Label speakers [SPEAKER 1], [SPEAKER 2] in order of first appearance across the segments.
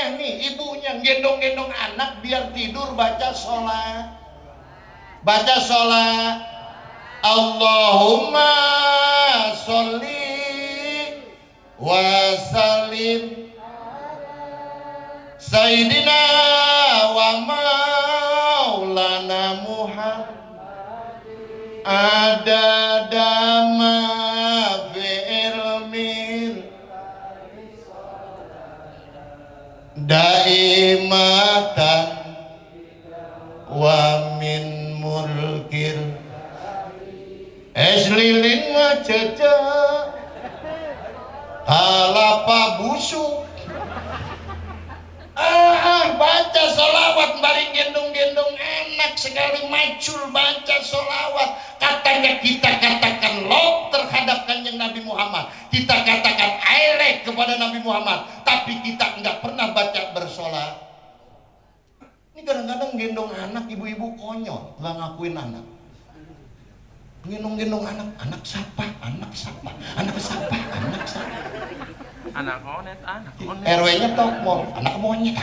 [SPEAKER 1] bapaknya nih, ibunya gendong-gendong anak biar tidur baca sholat. Baca sholat. Allahumma sholli wa sallim Sayyidina wa maulana Muhammad adada ma fi ilmi daimatan wa min mulkir lilin macaca kalapa busuk. Baca solawat bareng gendong-gendong anak sekali macul baca solawat. Katanya kita katakan lob terhadap kanjeng Nabi Muhammad, kita katakan elek kepada Nabi Muhammad, tapi kita enggak pernah baca bersolat. Ini kadang-kadang gendong anak, ibu-ibu konyol nggak ngakuin anak. Gendong-gendong anak siapa? Anak siapa? Anak siapa? Anak siapa?
[SPEAKER 2] Anak onet, anak onet.
[SPEAKER 1] RW-nya tokmol, anak monyet,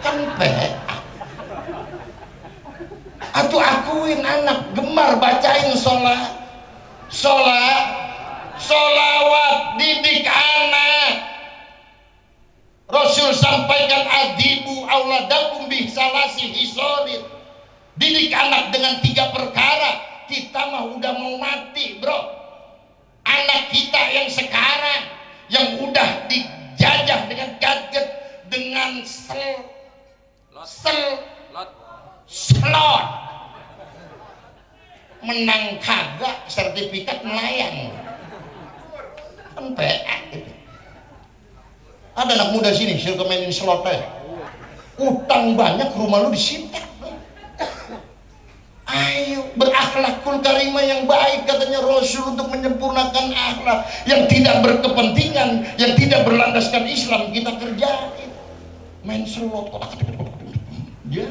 [SPEAKER 1] kan PA. Atuh akuin anak gemar bacain solawat, didik anak. Rasul sampaikan adibu auladakum bisalasi hisolid. Didik anak dengan 3 perkara. Kita mah udah mau mati, bro. Anak kita yang sekarang yang udah dijajah dengan gadget, dengan slot, menang kagak sertifikat nelayan kan PA gitu. Ada anak muda sini suka mainin slot ya, utang banyak, rumah lu disita. Ayo berakhlakul karimah yang baik katanya Rasul untuk menyempurnakan akhlak yang tidak berkepentingan, yang tidak berlandaskan Islam kita kerjain. Main slot ya.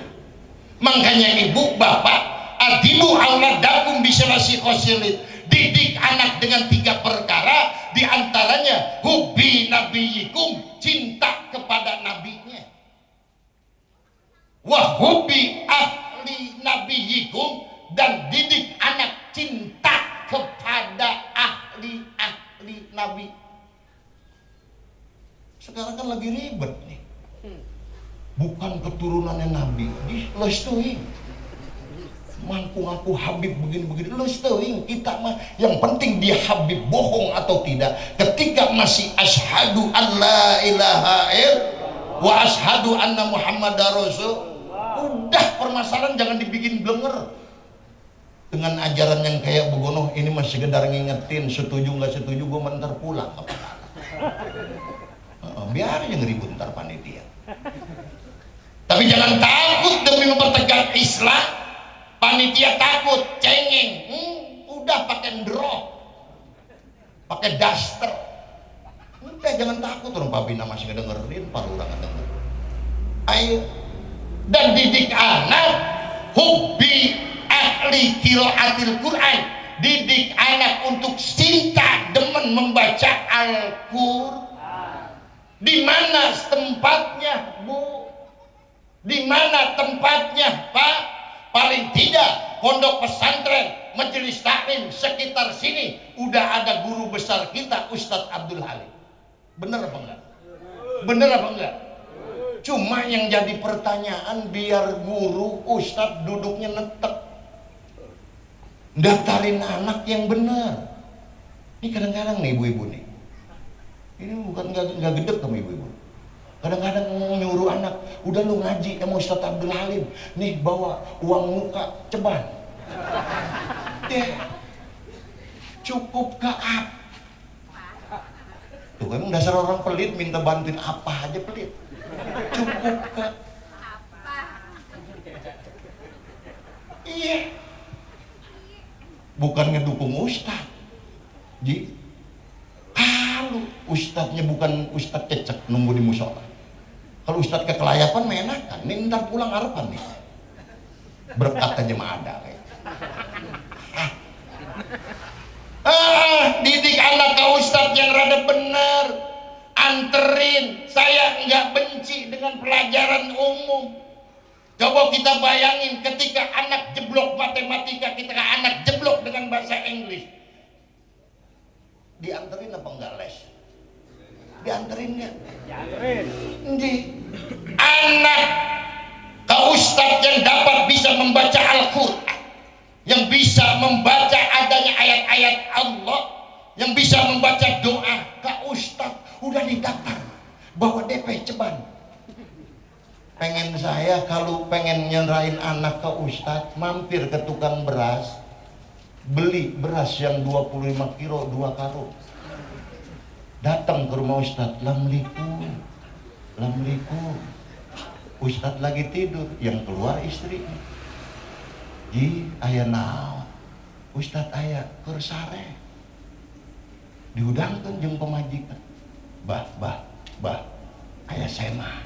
[SPEAKER 1] Makanya ibu bapak adibu auladakum bisalasi khosilid, didik anak dengan 3 perkara, diantaranya hubbi nabiyikum, cinta kepada nabinya, wa hubbi ahli nabiyikum, dan didik anak cinta kepada ahli nabi. Sekarang kan lagi ribet nih, bukan keturunannya nabi dilestuin, ngaku Habib begini-begini lestuin. Kita mah yang penting dia Habib bohong atau tidak, ketika masih asyhadu an la ilaha illallah wa asyhadu anna muhammadar rasul, udah permasalahan jangan dibikin blenger dengan ajaran yang kayak begono. Ini masih sekedar ngingetin, setuju nggak setuju gue mentar pulang biar aja ngeribut ntar panitia. Tapi jangan takut demi mempertegak Islam. Panitia takut cengeng, udah pakai drop, pakai daster, udah jangan takut. Orang Pak Bina masih ngedengerin, Pak Lurah ngedenger. Ayo, dan didik anak hubbi ahli qiraatil Quran, didik anak untuk cinta demen membaca Al-Qur'an. Di mana tempatnya, Bu? Di mana tempatnya, Pak? Paling tidak pondok pesantren, majelis taklim sekitar sini udah ada guru besar kita Ustadz Abdul Halim. Bener apa enggak? Bener apa enggak? Cuma yang jadi pertanyaan, biar guru Ustadz duduknya netek, daftarin anak yang benar. Ini kadang-kadang nih ibu-ibu nih, ini bukan nggak gede sama ibu-ibu. Kadang-kadang nyuruh anak, udah lu ngaji sama Ustadz Abdul Halim, nih bawa uang muka ceban. Cukup ke apa? Tuh emang dasar orang pelit, minta bantuin apa aja pelit. Cukup ke apa? Iya. Bukan ngedukung Ustadz, Ji. Kalau Ustadznya bukan Ustadz cecek nunggu di musola, kalau Ustadz kekelayapan menakan, nih ntar pulang harapan nih berkat aja mah ada kayak. Didik anak ke Ustadz yang rada bener. anterin. Saya nggak benci dengan pelajaran umum. Coba kita bayangin ketika anak jeblok matematika, ketika anak jeblok dengan bahasa Inggris, dianterin apa enggak les? Dianterin nggak? Dianterin. Anak ke ustadz yang dapat bisa membaca Al-Quran, yang bisa membaca adanya ayat-ayat Allah, yang bisa membaca doa, ke ustadz udah didaftar, bawa DP ceban. Pengen saya kalau pengen nyerahin anak ke ustadz, mampir ke tukang beras, beli beras yang 25 kilo 2 karung, datang ke rumah ustadz. Assalamualaikum, assalamualaikum. Ustadz lagi tidur, yang keluar istrinya. Ji, ayah naon? Ustadz ayah kersare. Diudangkan jeung pemajikan. Bah, ayah saya mah.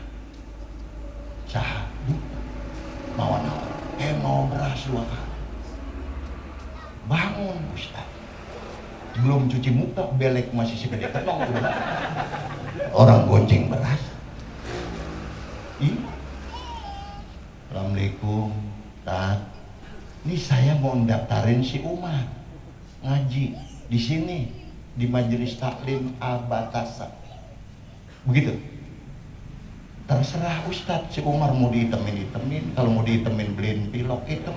[SPEAKER 1] Saha? Mau naon? Mau beras 2 kali. Bangun Ustadz. Belum cuci muka, belek masih segede ketong. Orang gonceng beras. Assalamualaikum, Tat. Ini saya mau daftarin si Umar ngaji di sini di Majelis Taklim Al-Batasa. Begitu. Terserah Ustadz, si Umar mau diitemin, kalau mau diitemin beliin pilok itu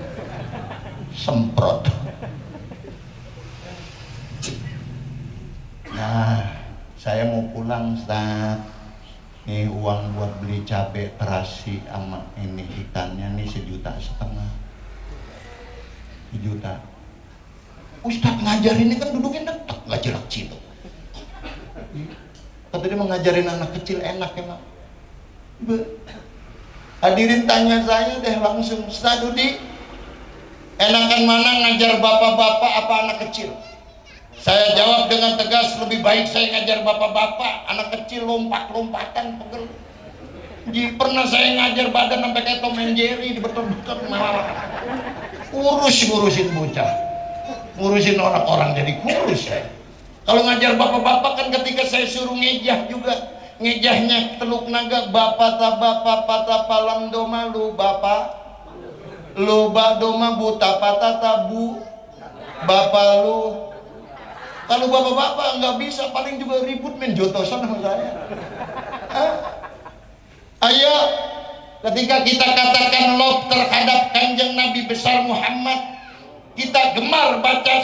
[SPEAKER 1] semprot. Nah, saya mau pulang Ustadz. Nih uang buat beli cabai terasi sama ini ikannya nih 1,5 juta. 1 juta. Ustadz ngajarin ini kan duduknya detak, nggak cilak-ciluk. Kata dia mengajarin anak kecil enak emang. Hadirin tanya saya deh langsung, Ustadz Dudi, enakan mana ngajar bapak-bapak apa anak kecil? Saya jawab dengan tegas, lebih baik saya ngajar bapak-bapak. Anak kecil lompat-lompatan pegel. Pernah saya ngajar badan sampai kayak Tom and Jerry, dibetot-betot malah. Ngurusin bocah, ngurusin orang-orang jadi kurus ya. Kalau ngajar bapak-bapak kan ketika saya suruh ngejah juga, ngejahnya teluk naga, bapak pata palam doma lu bapak, lu doma buta pata tabu, bapak lu. Kalau bapak-bapak nggak bisa, paling juga ribut main jotosan sama saya. Ayo, ketika kita katakan love terhadap kanjeng Nabi besar Muhammad, kita gemar baca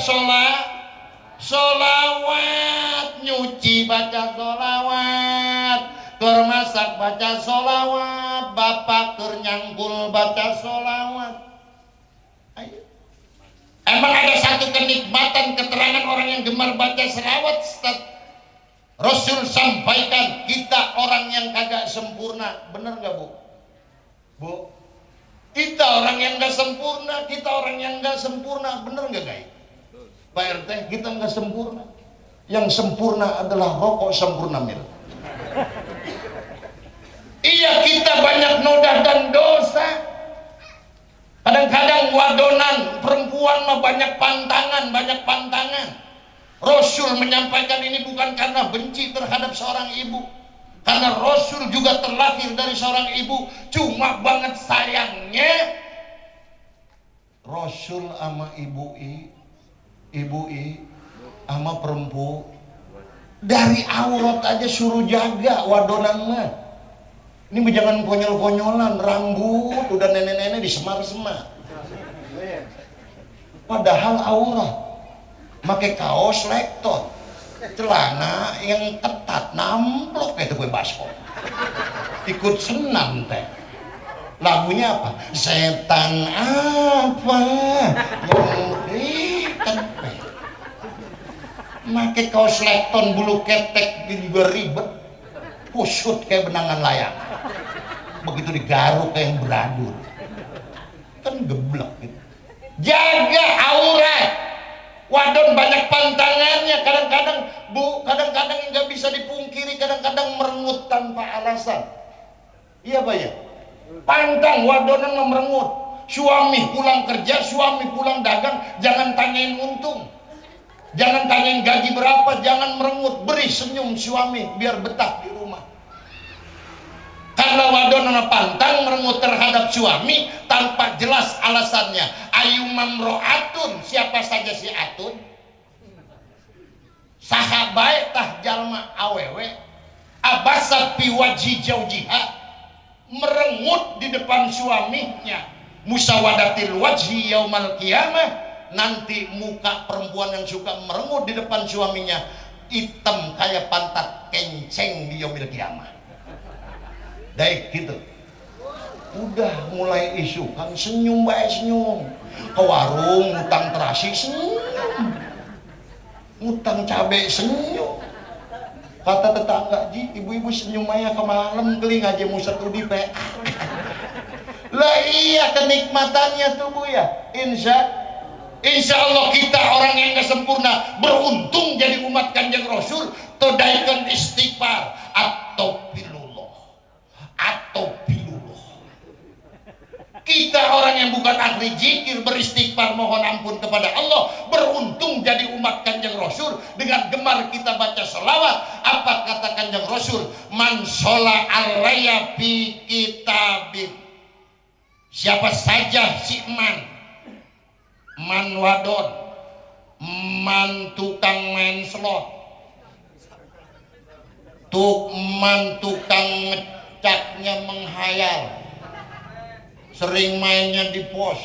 [SPEAKER 1] solawat, nyuci baca solawat, keur masak baca solawat, bapak keur nyangkul baca solawat. Ayo. Emang ada satu kenikmatan keterangan orang yang gemar baca selawat, Ustaz. Rasul sampaikan kita orang yang kagak sempurna, bener nggak Bu? Bu, kita orang yang nggak sempurna, kita orang yang nggak sempurna, bener nggak guys? Pak RT, kita nggak sempurna. Yang sempurna adalah rokok sempurna mil. Iya, kita banyak noda dan dosa. Kadang-kadang wadonan perempuan mah banyak pantangan. Rasul menyampaikan ini bukan karena benci terhadap seorang ibu, karena Rasul juga terlahir dari seorang ibu. Cuma banget sayangnya Rasul sama ibu sama perempuan dari aurat aja suruh jaga wadonan mah. Ini jangan konyol-konyolan, rambut udah nenek-nenek disemar-semar. Padahal aurat. Pakai kaos lektot, celana yang ketat, namplok kayak gue baskom. Ikut senam teh. Lagunya apa? Setan apa yang ikan teh. Pakai kaos lekton bulu ketek juga ribet. Kusut kayak benangan layang. Begitu digaruk kayak yang beradur. Kan geblek gitu. Jaga aurat. Wadon banyak pantangannya, kadang-kadang Bu, kadang-kadang nggak bisa dipungkiri, kadang-kadang merengut tanpa alasan. Iya Pak ya? Pantang wadonan merengut. Suami pulang kerja, suami pulang dagang, jangan tanyain untung. Jangan tanyain gaji berapa, jangan merengut, beri senyum suami biar betah di rumah. nona pantang merengut terhadap suami tanpa jelas alasannya. Ayu mamro'atun, siapa saja si atun, sahabat tah jalma awewe, abasat fi wajhi jaujiha, merengut di depan suaminya, musawadatil wajhi yaumal qiyamah, nanti muka perempuan yang suka merengut di depan suaminya hitam kayak pantat kenceng di yaumil qiyamah. Daik gitu. Udah mulai isu kan senyum bae senyum. Ke warung ngutang terasi senyum. Ngutang cabe senyum. Kata tetangga, "Ji, ibu-ibu senyum aya ke malam geling aja musat udi pe." Lah iya kenikmatannya tuh Bu ya. Insya Allah kita orang yang gak sempurna beruntung jadi umat Kanjeng Rasul. Todaikan istighfar atau pilullah. Kita orang yang bukan ahli zikir beristighfar mohon ampun kepada Allah, beruntung jadi umat Kanjeng Rasul dengan gemar kita baca sholawat. Apa kata Kanjeng Rasul? Man shola alaiya fi kitabin, siapa saja si man wadon, man tukang main slot, man tukang ngecatnya menghayal, sering mainnya di pos.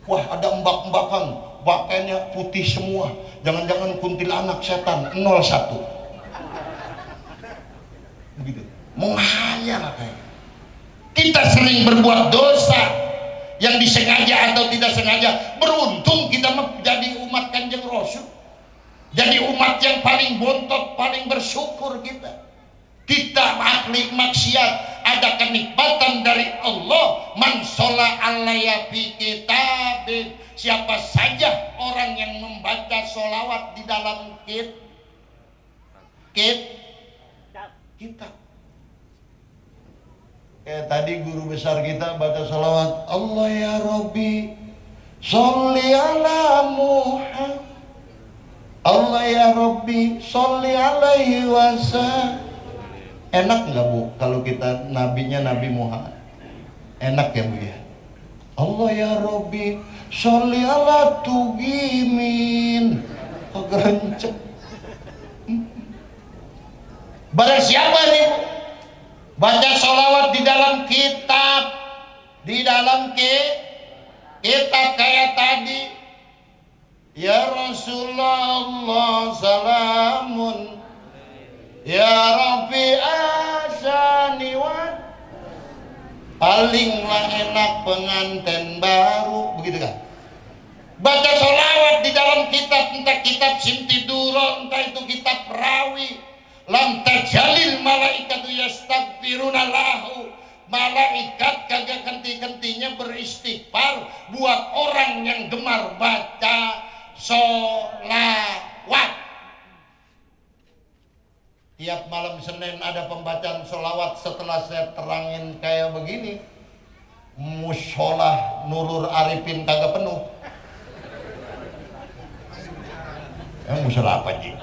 [SPEAKER 1] Wah, ada mbak-mbakan pakainya putih semua, jangan-jangan kuntilanak setan 01 begitu, menghayal kayak. Kita sering berbuat dosa yang disengaja atau tidak sengaja. Beruntung kita menjadi umat Kanjeng Rasul, jadi umat yang paling bontot, paling bersyukur kita. Kita ahli maksiat, ada kenikmatan dari Allah. Man shola alaiya fi kitabin, siapa saja orang yang membaca sholawat di dalam kitab. Tadi guru besar kita baca sholawat, Allah ya Rabbi sholli ala Muhammad, Allah ya Rabbi sholli alaihi wasallam. Enak nggak Bu kalau kita nabinya Nabi Muhammad? Enak ya Bu ya? Allah ya Rabbi sholli ala tugimin, kegerenceng. Barang siapa nih Bu baca sholawat di dalam kitab, kitab kayak tadi, ya Rasulullah salamun, ya Rabbi asani wa, palinglah enak pengantin baru, begitu kan? Baca sholawat di dalam kitab, entah kitab Simtiduro, entah itu kitab Rawi. Lam tajalil malaikatu yastaghfiruna lahu, malaikat kagak henti-hentinya beristighfar buat orang yang gemar baca sholawat. Tiap malam Senin ada pembacaan sholawat. Setelah saya terangin kayak begini, musholah Nurul Arifin kagak penuh. Musholah apa Ji?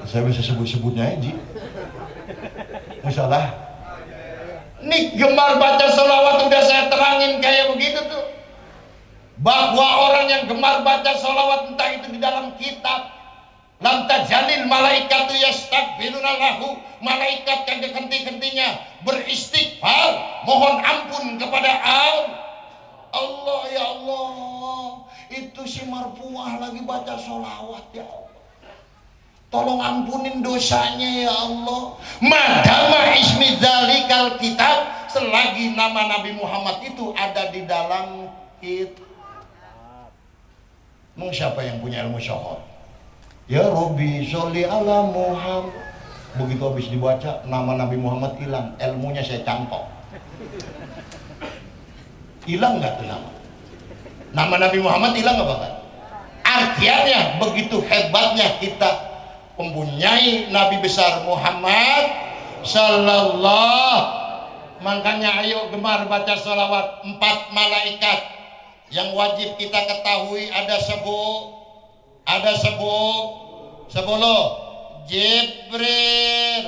[SPEAKER 1] Saya bisa sebut-sebutnya Ji. Musholah nih gemar baca sholawat udah saya terangin kayak begitu tuh, bahwa orang yang gemar baca sholawat entah itu di dalam kitab, lam tajalil malaikatu yastaghfiruna lahu, malaikat kagak henti-hentinya beristighfar mohon ampun kepada Allah. Ya Allah, itu si marfuah lagi baca sholawat, ya Allah tolong ampunin dosanya ya Allah. Madama ismi dzalikal kitab, selagi nama Nabi Muhammad itu ada di dalam kitab. Mau siapa yang punya ilmu syahad? Ya Rabbi sholli ala Muhammad. Begitu habis dibaca nama Nabi Muhammad hilang, ilmunya saya cangkok. Hilang nggak tuh nama? Nama Nabi Muhammad hilang apa kan? Artinya begitu hebatnya kita mempunyai Nabi besar Muhammad sallallahu. Makanya ayo gemar baca sholawat. 4 malaikat yang wajib kita ketahui ada 10. Jibril,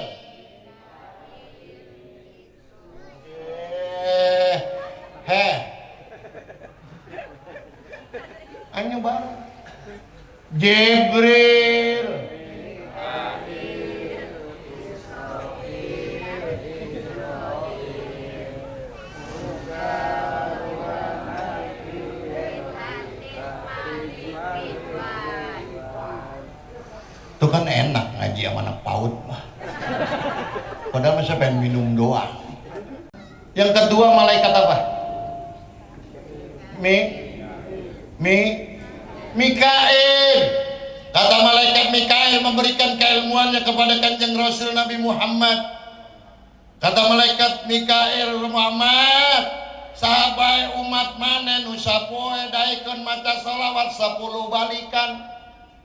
[SPEAKER 1] Jibril, itu kan enak ngaji sama anak PAUD mah. Padahal masa pengen minum doang. Yang kedua malaikat apa? Mikail. Kata malaikat Mikail memberikan keilmuannya kepada Kanjeng Rasul Nabi Muhammad. Kata malaikat Mikail, Muhammad, sahabat umat manen usapoe daikon maca salawat 10 balikan.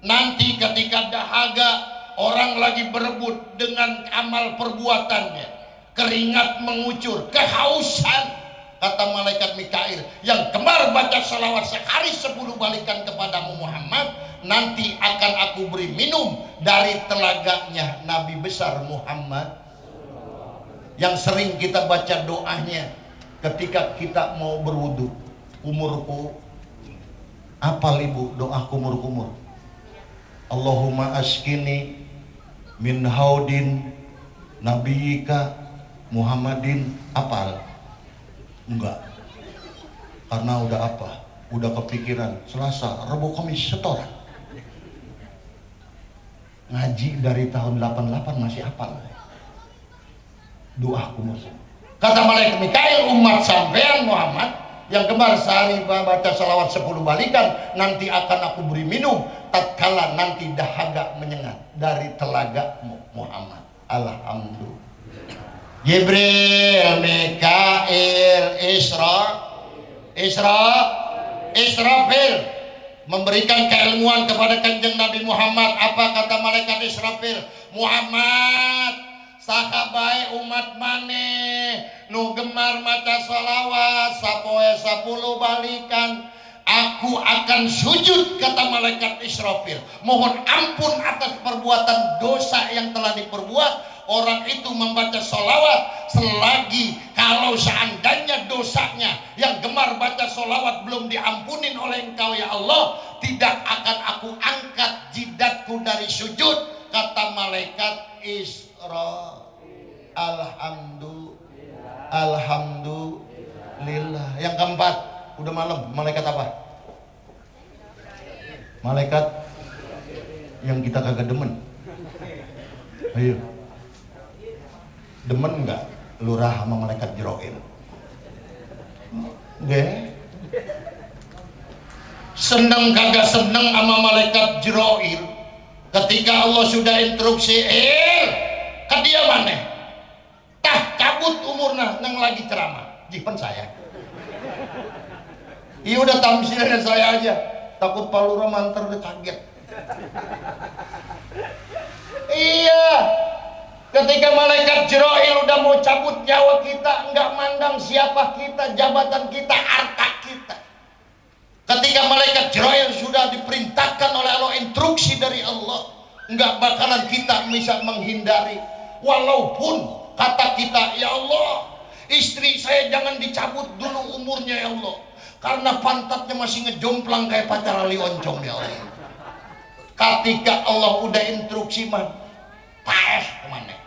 [SPEAKER 1] Nanti ketika dahaga orang lagi berebut dengan amal perbuatannya, keringat mengucur, kehausan, kata malaikat Mikail, yang gemar baca salawat sehari 10 balikan kepadamu Muhammad, nanti akan aku beri minum dari telaganya Nabi besar Muhammad. Yang sering kita baca doanya ketika kita mau berwudu. Umurku, apal ibu doa kumur-kumur, Allahumma askini min haudin nabiyika Muhammadin, apal? Enggak, karena udah apa? Udah kepikiran Selasa, Rabu, Kamis setoran. Ngaji dari tahun 88 masih apal. Doa kumur. Kata malaikat Mikail, umat sampean Muhammad yang gemar sehari baca salawat 10 balikan, nanti akan aku beri minum tatkala nanti dahaga menyengat dari telagamu Muhammad. Alhamdulillah. Jibril, Mikail, Israfil memberikan keilmuan kepada Kanjeng Nabi Muhammad. Apa kata malaikat Israfil? Muhammad, sahabai umat maneh nu gemar maca salawat sapoe 10 balikan, aku akan sujud, kata malaikat Israfil, mohon ampun atas perbuatan dosa yang telah diperbuat. Orang itu membaca salawat selagi kalau seandainya dosanya yang gemar baca salawat belum diampunin oleh Engkau ya Allah, tidak akan aku angkat jidatku dari sujud, kata malaikat Isra. Alhamdulillah. Yang keempat, udah malam, malaikat apa? Malaikat yang kita kagak demen. Ayo, demen nggak lurah sama malaikat Jibril? Nggak. Seneng kagak seneng sama malaikat Jibril? Ketika Allah sudah instruksi, ke dia mana? Tah cabut umurna nang lagi ceramah. Jipen saya. Iya udah tamsilnya saya aja. Takut palura mantar udah kaget. Iya. Ketika malaikat Jibril udah mau cabut nyawa kita, enggak mandang siapa kita, jabatan kita, harta kita. Ketika malaikat Jibril sudah diperintahkan oleh Allah, instruksi dari Allah, enggak bakalan kita bisa menghindari. Walaupun kata kita, ya Allah, istri saya jangan dicabut dulu umurnya ya Allah, karena pantatnya masih ngejomplang kayak pacar Ali Oncong ya Allah. Ketika Allah udah instruksi mah, paeh kemana?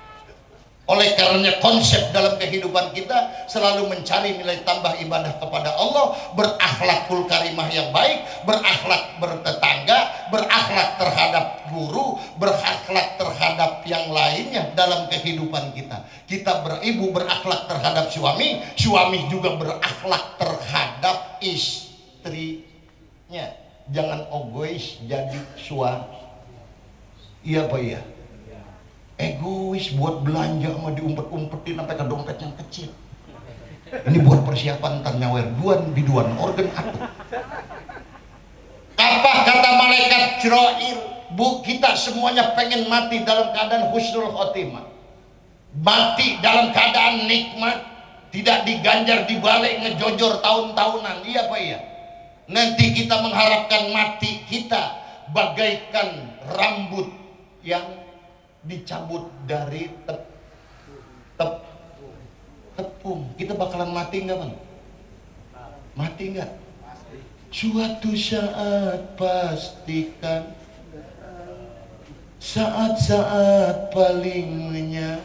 [SPEAKER 1] Oleh karenanya konsep dalam kehidupan kita selalu mencari nilai tambah ibadah kepada Allah, berakhlakul karimah yang baik, berakhlak bertetangga, berakhlak terhadap guru, berakhlak terhadap yang lainnya dalam kehidupan kita. Kita beribu berakhlak terhadap suami, suami juga berakhlak terhadap istrinya. Jangan egois jadi suami. Iya Pak ya? Egois buat belanja sama diumpet-umpetin sampai ke dompet yang kecil. Ini buat persiapan ntar nyawer biduan organ atuk. Apa kata malaikat Jibril? Bu, kita semuanya pengen mati dalam keadaan husnul khotimah, mati dalam keadaan nikmat, tidak diganjar dibalik ngejojor tahun-tahunan. Iya Pak iya? Nanti kita mengharapkan mati kita bagaikan rambut yang dicabut dari tepung. Kita bakalan mati nggak Bang? Mati nggak? Suatu saat pastikan saat-saat palingnya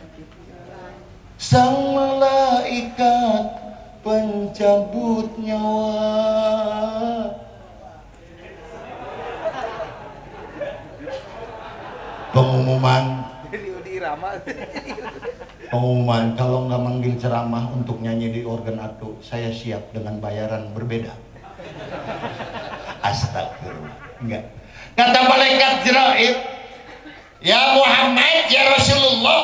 [SPEAKER 1] sang malaikat pencabut nyawa. Pengumuman kalau nggak manggil ceramah untuk nyanyi di organ atu, saya siap dengan bayaran berbeda. Astagfirullah. Enggak. Kata malaikat Jibril, ya Muhammad, ya Rasulullah,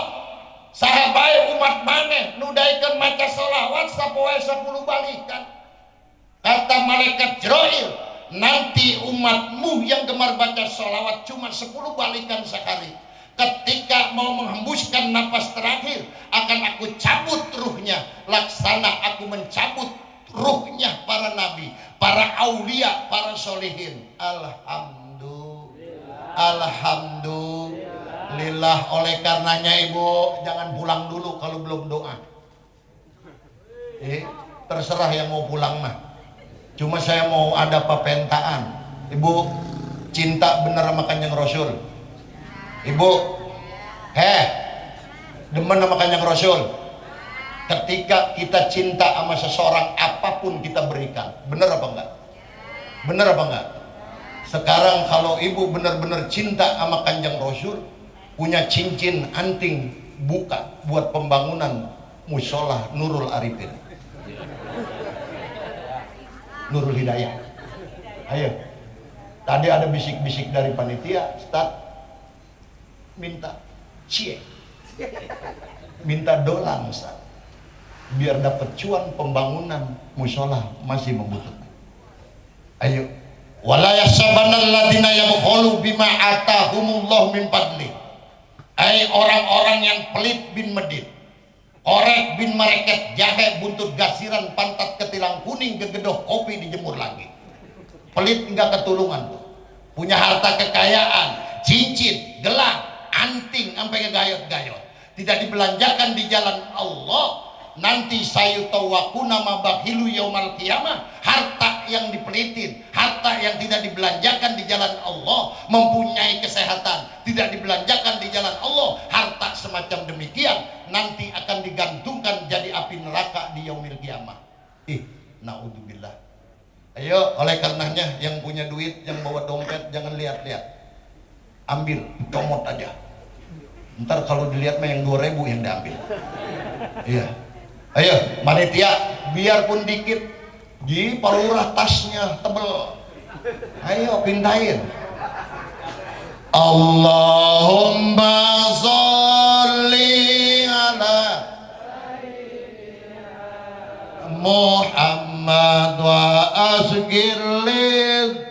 [SPEAKER 1] sahabat umat maneh nudaikeun maca sholawat sapoe 10 balikan. Kata malaikat Jibril, nanti umatmu yang gemar baca sholawat cuma 10 balikan sekali. Ketika mau menghembuskan napas terakhir, akan aku cabut ruhnya, laksana aku mencabut ruhnya para nabi, para aulia, para solihin. Alhamdulillah. Oleh karenanya ibu jangan pulang dulu kalau belum doa. Terserah yang mau pulang mah. Cuma saya mau ada papentaan. Ibu cinta bener sama Kanjeng Rasul. Ibu, demen sama Kanjeng Rasul. Ketika kita cinta sama seseorang, apapun kita berikan. Bener apa enggak? Bener apa enggak? Sekarang kalau ibu benar-benar cinta sama Kanjeng Rasul, punya cincin anting buka buat pembangunan musola Nurul Arifin, Nurul Hidayah. Ayo, tadi ada bisik-bisik dari panitia, Ustaz minta minta dolang Ustaz, biar dapat cuan pembangunan musola masih membutuhkan. Ayo, wala yahsabanal ladina yabkhulu bima atahumullah min fadli. Orang-orang yang pelit bin medit, korek bin mareket, jahe buntut gasiran, pantat ketilang kuning, gegedoh kopi dijemur lagi. Pelit enggak ketulungan, punya harta kekayaan, cincin, gelang, anting sampai ngegayot-gayot, tidak dibelanjakan di jalan Allah, nanti sayutawakuna mabakhilu yaumal qiyamah. Harta yang dipelitin, harta yang tidak dibelanjakan di jalan Allah, mempunyai kesehatan tidak dibelanjakan di jalan Allah, harta semacam demikian nanti akan digantungkan jadi api neraka di yaumil qiyamah. Naudzubillah. Ayo, oleh karenanya yang punya duit, yang bawa dompet jangan lihat-lihat, ambil, comot aja. Ntar kalau dilihat mah yang 2000 yang diambil. Iya. Ayo, panitia, biarpun dikit, di palurah tasnya tebel. Ayo pintain. Allahumma sholli ala Muhammad wa asghirlil.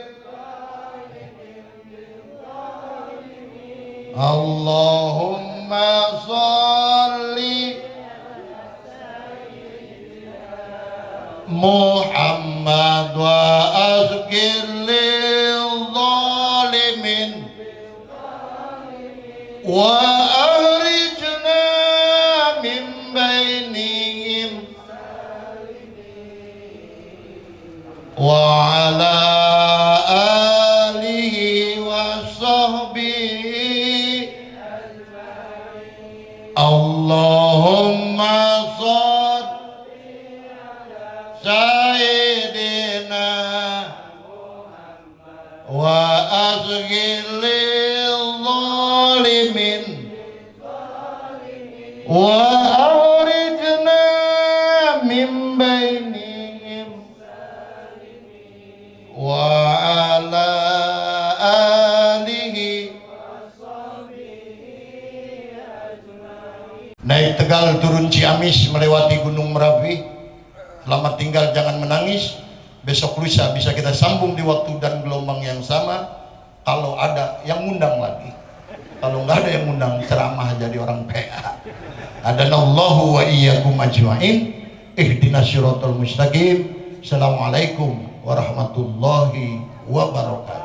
[SPEAKER 1] Allahumma sholli Muhammad wa azkirlil zalimin wa akhrijna min bainihim wa ala alihi wa sahbihi Allahumma sholli Sayyidina wa azghilil zalimin wa akhrijna min bainihim wa ala alihi. Naik Tegal turun Ciamis melewati Gunung Merapi. Selamat tinggal, jangan menangis. Besok lusa bisa kita sambung di waktu dan gelombang yang sama. Kalau ada yang ngundang lagi, kalau nggak ada yang ngundang, ceramah jadi orang PA. Adanallahu wa iyyakum ajma'in. Ihdinas siratal mustaqim. Assalamualaikum warahmatullahi wabarakatuh.